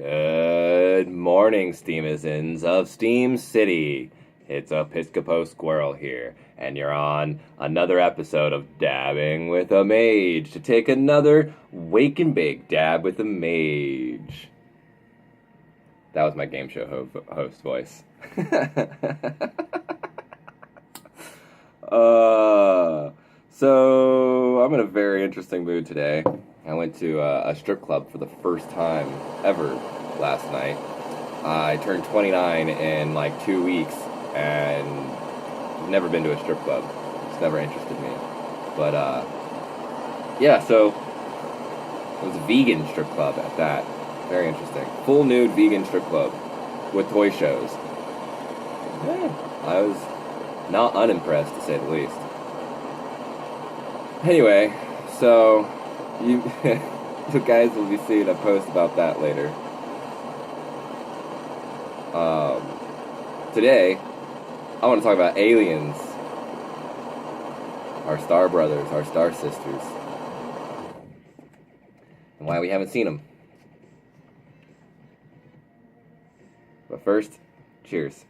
Good morning, Steamizens of Steam City. It's Episcopo Squirrel here, and you're on another episode of Dabbing with a Mage to take another wake and bake dab with a mage. That was my game show host voice. So I'm in a very interesting mood today. I went to a strip club for the first time ever last night. I turned 29 in like 2 weeks, and I've never been to a strip club. It's never interested me. But yeah, so it was a vegan strip club at that. Very interesting. Full nude vegan strip club with toy shows. Yeah, I was not unimpressed, to say the least. Anyway, so you guys will be seeing a post about that later. Today, I want to talk about aliens. Our star brothers, our star sisters. And why we haven't seen them. But first, cheers.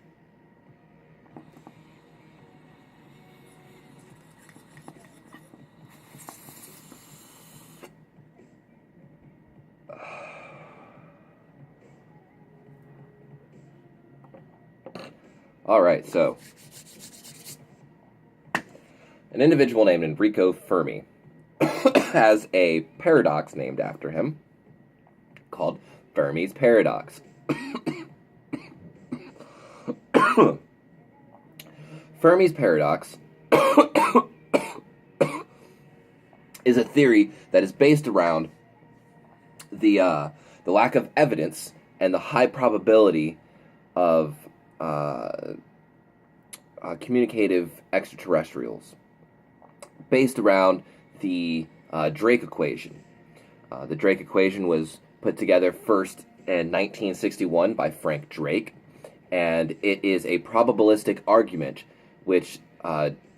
Alright, so an individual named Enrico Fermi has a paradox named after him called Fermi's Paradox. Fermi's Paradox is a theory that is based around the lack of evidence and the high probability of communicative extraterrestrials, based around the Drake equation. The Drake equation was put together first in 1961 by Frank Drake, and it is a probabilistic argument which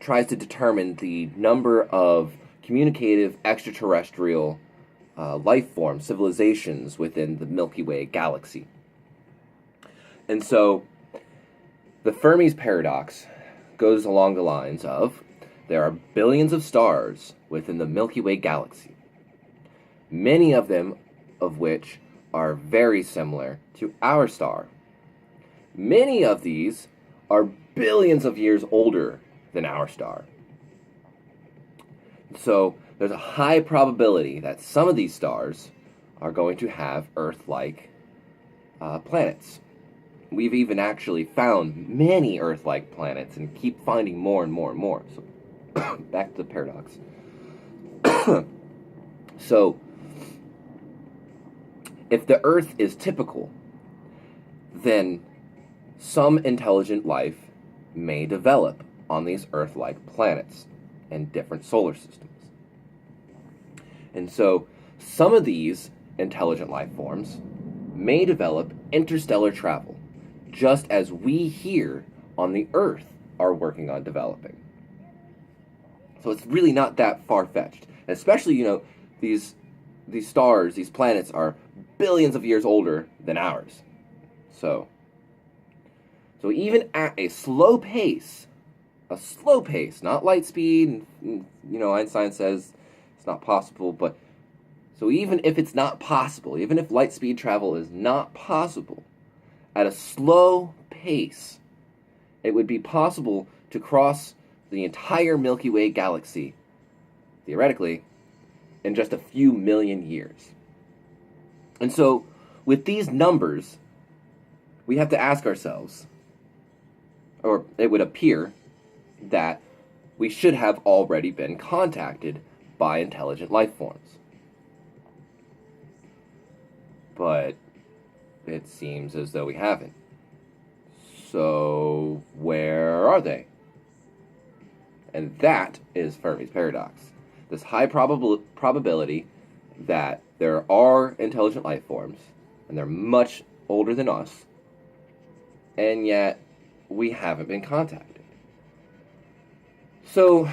tries to determine the number of communicative extraterrestrial life forms, civilizations within the Milky Way galaxy. And so the Fermi's Paradox goes along the lines of there are billions of stars within the Milky Way galaxy, many of them of which are very similar to our star. Many of these are billions of years older than our star. So there's a high probability that some of these stars are going to have Earth-like planets. We've even actually found many Earth-like planets and keep finding more and more and more. So, back to the paradox. So, if the Earth is typical, then some intelligent life may develop on these Earth-like planets and different solar systems. And so, some of these intelligent life forms may develop interstellar travel, just as we here on the Earth are working on developing. So it's really not that far-fetched. Especially, these stars, these planets are billions of years older than ours. So even at a slow pace, not light speed, and, Einstein says it's not possible, but so even if it's not possible, even if light speed travel is not possible, at a slow pace, it would be possible to cross the entire Milky Way galaxy, theoretically, in just a few million years. And so, with these numbers, we have to ask ourselves, or it would appear, that we should have already been contacted by intelligent life forms. But it seems as though we haven't. So, where are they? And that is Fermi's Paradox. This high probability that there are intelligent life forms, and they're much older than us, and yet we haven't been contacted. So,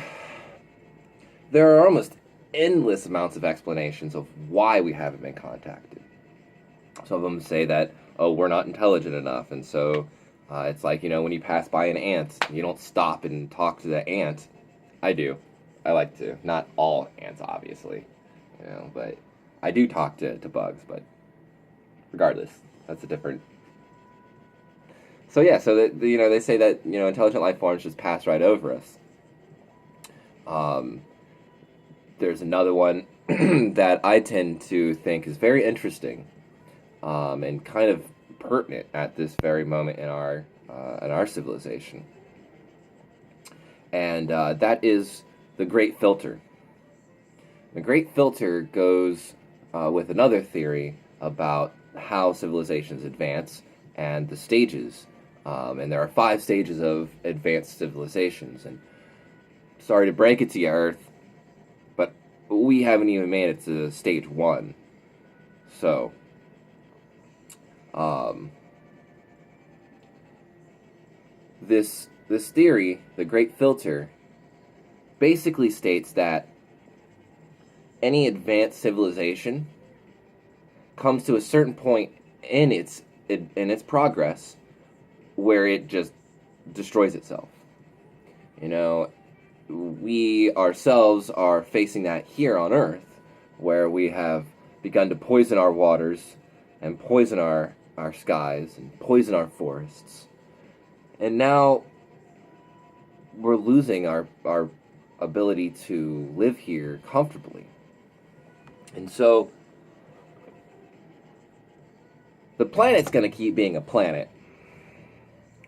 there are almost endless amounts of explanations of why we haven't been contacted. Some of them say that, oh, we're not intelligent enough, and so it's like, when you pass by an ant, you don't stop and talk to the ant. I do. I like to. Not all ants, obviously, but I do talk to bugs, but regardless, that's a different. So yeah, so that they say that intelligent life forms just pass right over us. There's another one that I tend to think is very interesting, and kind of pertinent at this very moment in our civilization, and that is the Great Filter. The Great Filter goes with another theory about how civilizations advance and the stages. And there are 5 stages of advanced civilizations. And sorry to break it to you, Earth, but we haven't even made it to stage 1. So, this theory, the Great Filter, basically states that any advanced civilization comes to a certain point in its progress where it just destroys itself. We ourselves are facing that here on Earth, where we have begun to poison our waters and poison our skies and poison our forests. And now we're losing our ability to live here comfortably. And so the planet's going to keep being a planet.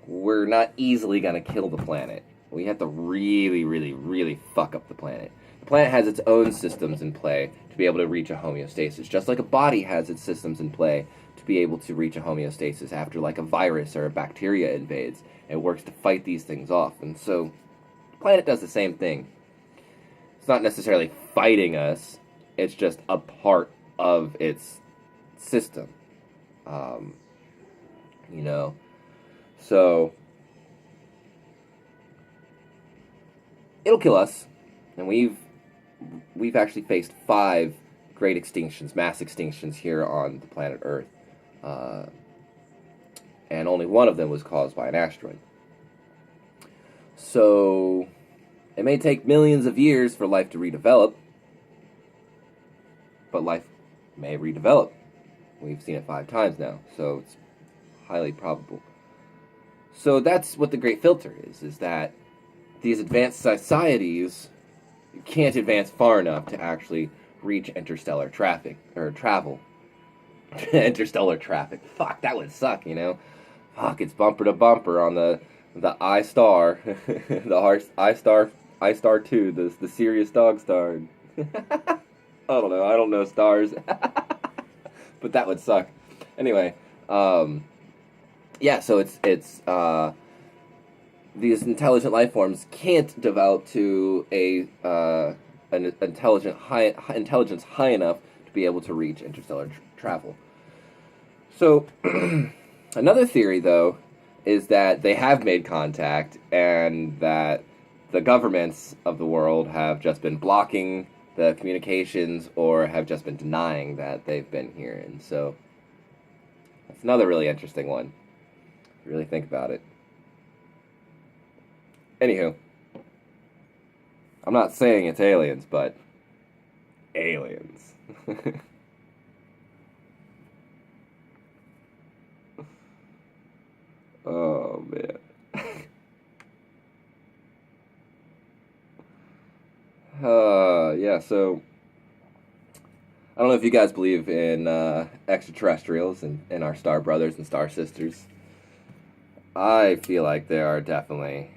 We're not easily going to kill the planet. We have to really, really, really fuck up the planet. The planet has its own systems in play to be able to reach a homeostasis, just like a body has its systems in play to be able to reach a homeostasis after like a virus or a bacteria invades. It works to fight these things off. And so the planet does the same thing. It's not necessarily fighting us. It's just a part of its system. So it'll kill us, and we've actually faced 5 great extinctions, mass extinctions here on the planet Earth, and only one of them was caused by an asteroid. So it may take millions of years for life to redevelop, but life may redevelop. We've seen it 5 times now, so it's highly probable. So that's what the Great Filter is that these advanced societies can't advance far enough to actually reach interstellar traffic, or travel. Interstellar traffic. Fuck, that would suck, Fuck, it's bumper to bumper on the I star, the I star 2, the Sirius dog star. I don't know. I don't know stars. But that would suck. Anyway, yeah, so it's these intelligent life forms can't develop to an intelligence high enough to be able to reach interstellar travel. So another theory, though, is that they have made contact and that the governments of the world have just been blocking the communications or have just been denying that they've been here. And so that's another really interesting one. If you really think about it. Anywho, I'm not saying it's aliens, but aliens. Oh, man. Yeah, so I don't know if you guys believe in extraterrestrials and our star brothers and star sisters. I feel like there are definitely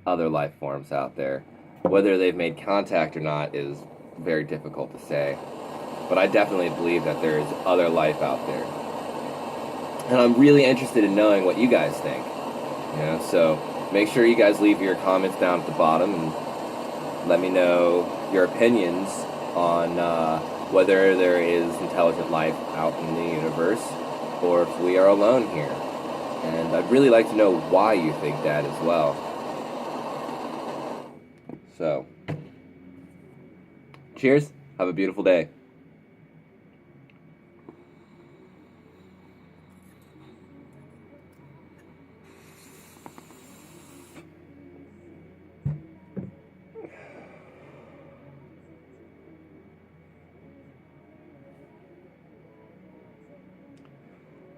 other life forms out there. Whether they've made contact or not is very difficult to say. But I definitely believe that there is other life out there. And I'm really interested in knowing what you guys think. So make sure you guys leave your comments down at the bottom and let me know your opinions on whether there is intelligent life out in the universe or if we are alone here. And I'd really like to know why you think that as well. So, cheers. Have a beautiful day.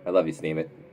I love you, Steam It.